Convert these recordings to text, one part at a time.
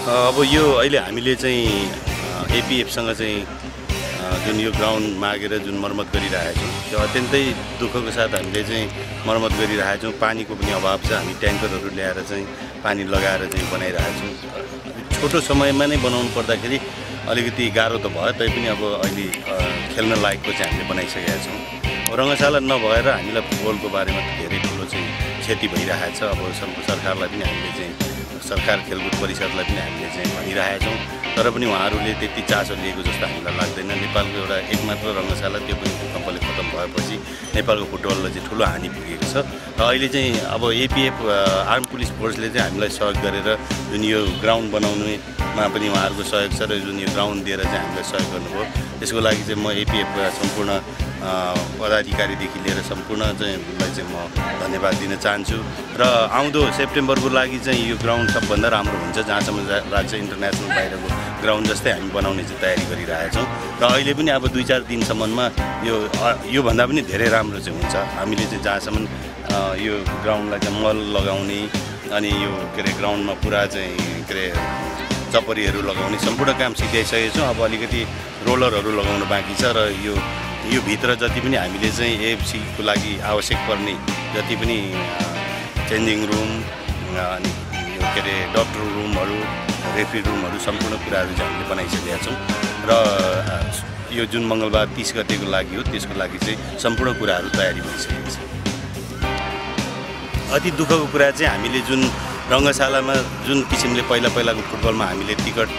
अब यो अहिले हामीले चाहिँ एपीएफसँग चाहिँ जुन यो ग्राउन्ड मागेर जुन मर्मत गरिरहेका छौँ त्यो अत्यन्तै दुःखको साथ हामीले चाहिँ मर्मत गरिरहेका छौँ। पानीको पनि अभाव छ। हामी ट्याङ्करहरू ल्याएर चाहिँ पानी लगाएर चाहिँ बनाइरहेका छौँ। छोटो समयमा नै बनाउनु पर्दाखेरि अलिकति गाह्रो त भयो, तैपनि अब अहिले खेल्न लायकको चाहिँ हामीले बनाइसकेका छौँ। रङ्गशाला नभएर हामीलाई फुटबलको बारेमा धेरै ठुलो चाहिँ क्षति भइरहेको छ। अब सरकारलाई पनि हामीले चाहिँ सरकार खेलकुद परिषदलाई पनि हामीले चाहिँ भनिरहेका छौँ, तर पनि उहाँहरूले त्यति चासो लिएको जस्तो हामीलाई लाग्दैन। नेपालको एउटा एकमात्र रङ्गशाला त्यो पनि भूकम्पले खतम भएपछि नेपालको फुटबललाई चाहिँ ठुलो हानि पुगेको छ। र अहिले चाहिँ अब एपीएफ आर्म पुलिस फोर्सले चाहिँ हामीलाई सहयोग गरेर जुन यो ग्राउन्ड बनाउनुमा पनि उहाँहरूको सहयोग छ र जुन यो ग्राउन्ड दिएर चाहिँ हामीलाई सहयोग गर्नुभयो, त्यसको लागि चाहिँ म एपीएफका सम्पूर्ण पदाधिकारीदेखि लिएर सम्पूर्ण चाहिँलाई चाहिँ म धन्यवाद दिन चाहन्छु। र आउँदो सेप्टेम्बरको लागि चाहिँ यो ग्राउन्ड सबभन्दा राम्रो हुन्छ, जहाँसम्म लाग्छ इन्टरनेसनल बाहिरको ग्राउन्ड जस्तै हामी बनाउने चाहिँ तयारी गरिरहेछौँ। र अहिले पनि अब 2-4 दिनसम्ममा योभन्दा पनि धेरै राम्रो चाहिँ हुन्छ। हामीले चाहिँ जहाँसम्म यो ग्राउन्डलाई चाहिँ मल लगाउने अनि यो के अरे ग्राउन्डमा पुरा चाहिँ के अरे चपरीहरू लगाउने सम्पूर्ण काम सिकाइसकेको छौँ। अब अलिकति रोलरहरू लगाउनु बाँकी छ र यो भित्र जति पनि हामीले चाहिँ एएफसीको लागि आवश्यक पर्ने जति पनि चेन्जिङ रुम अनि यो के अरे डक्टर रुमहरू, रेफ्री रुमहरू सम्पूर्ण कुराहरू चाहिँ हामीले बनाइसकेका छौँ। र यो जुन मङ्गलबार 30 गतेको लागि हो, त्यसको लागि चाहिँ सम्पूर्ण कुराहरू तयारी भइसकेको छ। अति दुःखको कुरा चाहिँ हामीले जुन रङ्गशालामा जुन किसिमले पहिलाको फुटबलमा हामीले टिकट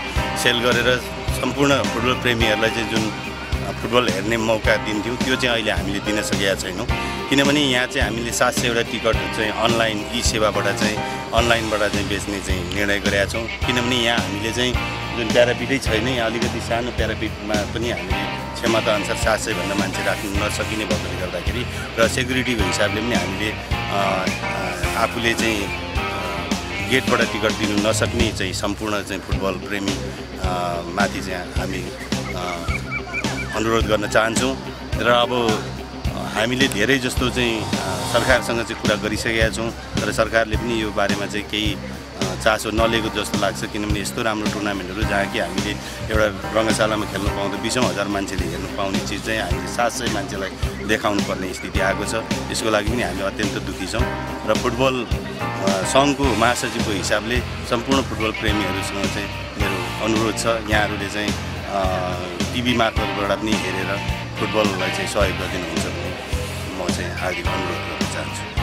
सेल गरेर सम्पूर्ण फुटबल प्रेमीहरूलाई चाहिँ जुन फुटबल हेर्ने मौका दिन्थ्यौँ, त्यो चाहिँ अहिले हामीले दिन सकेका छैनौँ। किनभने यहाँ चाहिँ हामीले 700 टिकट चाहिँ अनलाइन सेवाबाट चाहिँ अनलाइनबाट चाहिँ बेच्ने चाहिँ निर्णय गरेका छौँ। किनभने यहाँ हामीले चाहिँ जुन प्यारापिटै छैन, यहाँ अलिकति सानो प्यारापिटमा पनि हामीले क्षमता अनुसार 700 भन्दा मान्छे राख्नु नसकिने भएकोले गर्दाखेरि र सेक्युरिटीको हिसाबले पनि हामीले आफूले चाहिँ गेटबाट टिकट दिनु नसक्ने चाहिँ सम्पूर्ण चाहिँ फुटबल प्रेमी माथि चाहिँ हामी अनुरोध गर्न चाहन्छौँ। र अब हामीले धेरै जस्तो चाहिँ सरकारसँग चाहिँ कुरा गरिसकेका छौँ, तर सरकारले पनि यो बारेमा चाहिँ केही चासो नलिएको जस्तो लाग्छ। किनभने यस्तो राम्रो टुर्नामेन्टहरू जहाँ कि हामीले एउटा रङ्गशालामा खेल्नु पाउँदा 20,000 मान्छेले हेर्नु पाउने चिज चाहिँ हामीले 700 मान्छेलाई देखाउनु पर्ने स्थिति आएको छ। यसको लागि पनि हामी अत्यन्त दुःखी छौँ। र फुटबल सङ्घको महासचिवको हिसाबले सम्पूर्ण फुटबल प्रेमीहरूसँग चाहिँ मेरो अनुरोध छ, यहाँहरूले चाहिँ टिभी मार्फतबाट पनि हेरेर फुटबललाई चाहिँ सहयोग गरिदिनुहुन्छ भने म चाहिँ हार्दिक अनुरोध गर्न चाहन्छु।